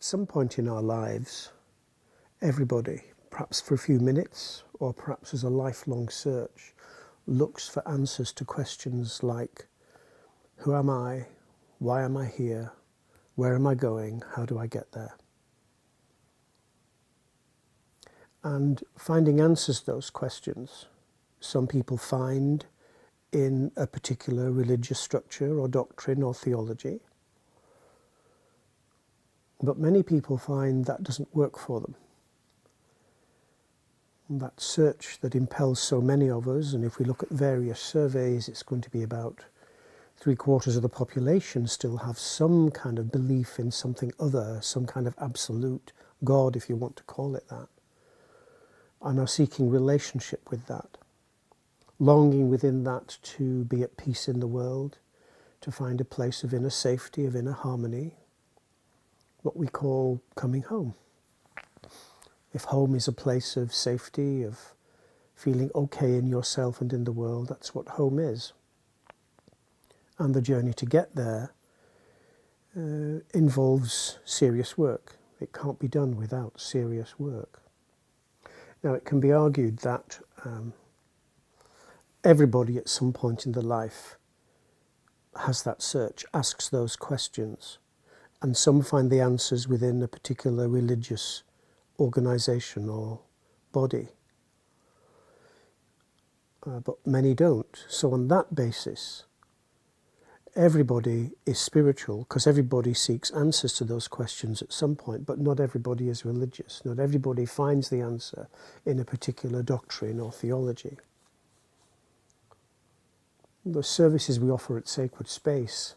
At some point in our lives, everybody, perhaps for a few minutes or perhaps as a lifelong search, looks for answers to questions like, who am I? Why am I here? Where am I going? How do I get there? And finding answers to those questions, some people find in a particular religious structure or doctrine or theology. But many people find that doesn't work for them. And that search that impels so many of us, and if we look at various surveys, it's going to be about 3/4 of the population still have some kind of belief in something other, some kind of absolute God, if you want to call it that, and are seeking relationship with that, longing within that to be at peace in the world, to find a place of inner safety, of inner harmony, what we call coming home. If home is a place of safety, of feeling okay in yourself and in the world, that's what home is. And the journey to get there involves serious work. It can't be done without serious work. Now, it can be argued that everybody at some point in their life has that search, asks those questions, and some find the answers within a particular religious organisation or body. But many don't. So on that basis, everybody is spiritual because everybody seeks answers to those questions at some point, but not everybody is religious. Not everybody finds the answer in a particular doctrine or theology. The services we offer at Sacred Space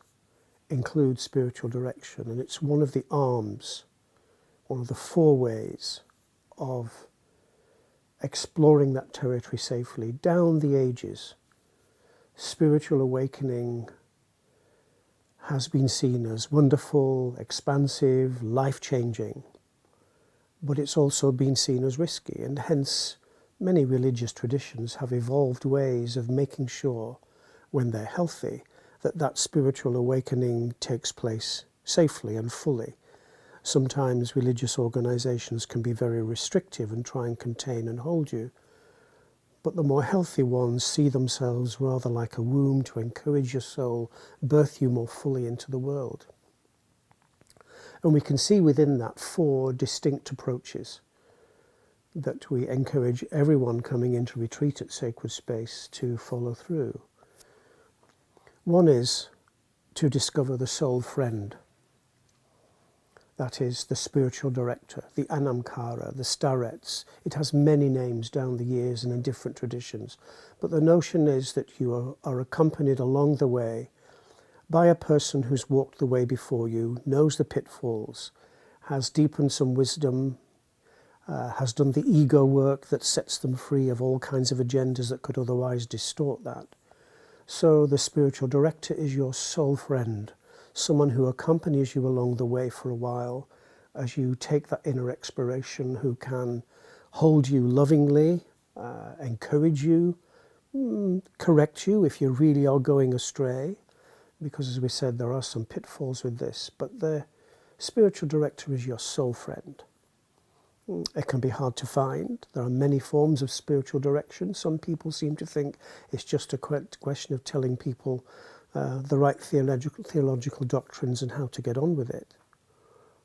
include spiritual direction, and it's one of the arms, one of the 4 ways of exploring that territory safely down the ages. Spiritual awakening has been seen as wonderful, expansive, life-changing, but it's also been seen as risky, and hence many religious traditions have evolved ways of making sure, when they're healthy, that that spiritual awakening takes place safely and fully. Sometimes religious organisations can be very restrictive and try and contain and hold you, but the more healthy ones see themselves rather like a womb to encourage your soul, birth you more fully into the world. And we can see within that 4 distinct approaches that we encourage everyone coming into retreat at Sacred Space to follow through. One is to discover the soul friend. That is the spiritual director, the Anamkara, the starets. It has many names down the years and in different traditions. But the notion is that you are accompanied along the way by a person who's walked the way before you, knows the pitfalls, has deepened some wisdom, has done the ego work that sets them free of all kinds of agendas that could otherwise distort that. So the spiritual director is your soul friend, someone who accompanies you along the way for a while as you take that inner exploration, who can hold you lovingly, encourage you, correct you if you really are going astray, because as we said, there are some pitfalls with this, but the spiritual director is your soul friend. It can be hard to find. There are many forms of spiritual direction. Some people seem to think it's just a question of telling people the right theological doctrines and how to get on with it.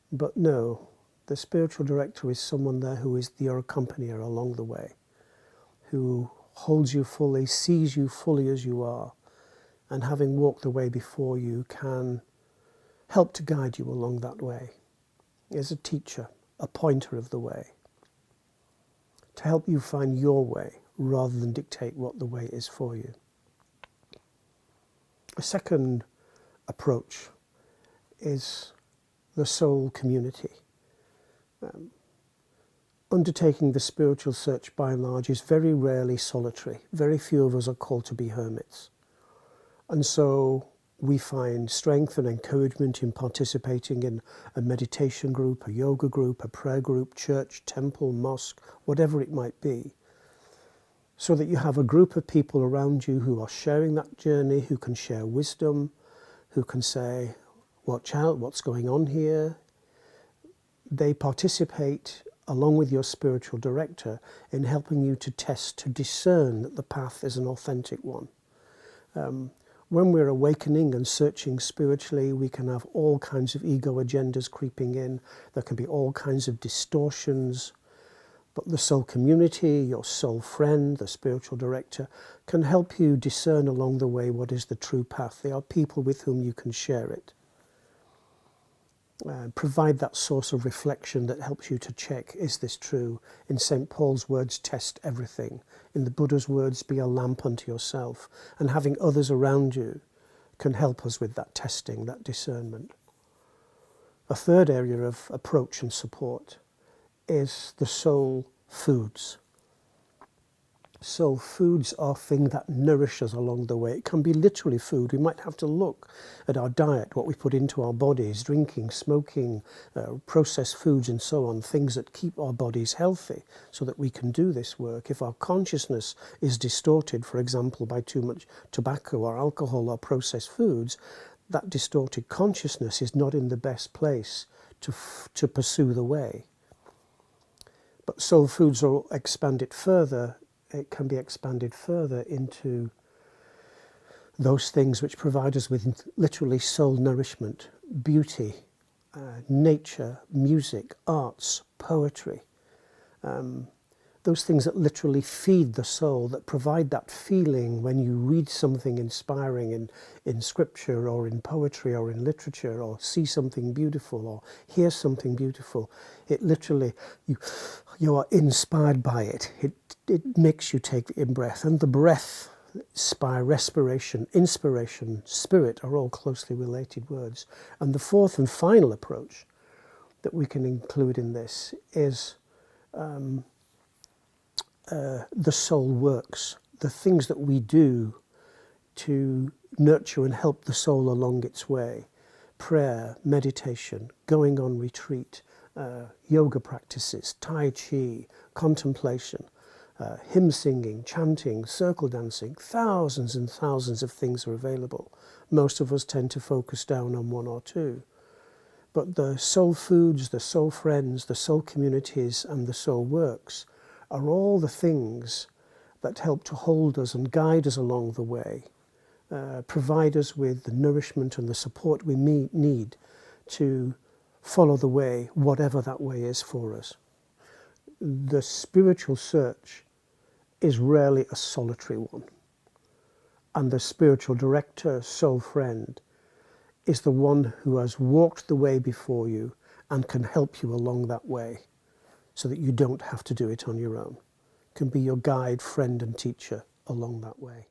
But no, the spiritual director is someone there who is your accompanier along the way, who holds you fully, sees you fully as you are, and having walked the way before you can help to guide you along that way. Is a teacher, a pointer of the way, to help you find your way rather than dictate what the way is for you. A second approach is the soul community. Undertaking the spiritual search by and large is very rarely solitary. Very few of us are called to be hermits. And so we find strength and encouragement in participating in a meditation group, a yoga group, a prayer group, church, temple, mosque, whatever it might be, so that you have a group of people around you who are sharing that journey, who can share wisdom, who can say, watch out, what's going on here? They participate along with your spiritual director in helping you to test, to discern that the path is an authentic one. When we're awakening and searching spiritually, we can have all kinds of ego agendas creeping in. There can be all kinds of distortions. But the soul community, your soul friend, the spiritual director, can help you discern along the way what is the true path. They are people with whom you can share it. Provide that source of reflection that helps you to check, is this true? In St. Paul's words, test everything. In the Buddha's words, be a lamp unto yourself. And having others around you can help us with that testing, that discernment. A third area of approach and support is the soul foods. Soul foods are things that nourish us along the way. It can be literally food. We might have to look at our diet, what we put into our bodies, drinking, smoking, processed foods and so on, things that keep our bodies healthy so that we can do this work. If our consciousness is distorted, for example, by too much tobacco or alcohol or processed foods, that distorted consciousness is not in the best place to pursue the way. But soul foods are expanded further. It can be expanded further into those things which provide us with literally soul nourishment, beauty, nature, music, arts, poetry. Those things that literally feed the soul, that provide that feeling when you read something inspiring in scripture or in poetry or in literature, or see something beautiful or hear something beautiful. It literally, you are inspired by it. It makes you take the in-breath. And the breath, respiration, inspiration, spirit are all closely related words. And the fourth and final approach that we can include in this is the soul works, the things that we do to nurture and help the soul along its way. Prayer, meditation, going on retreat, yoga practices, tai chi, contemplation, hymn singing, chanting, circle dancing. Thousands and thousands of things are available. Most of us tend to focus down on one or two. But the soul foods, the soul friends, the soul communities and the soul works are all the things that help to hold us and guide us along the way, provide us with the nourishment and the support we need to follow the way, whatever that way is for us. The spiritual search is rarely a solitary one, and the spiritual director, soul friend, is the one who has walked the way before you and can help you along that way, so that you don't have to do it on your own. Can be your guide, friend and teacher along that way.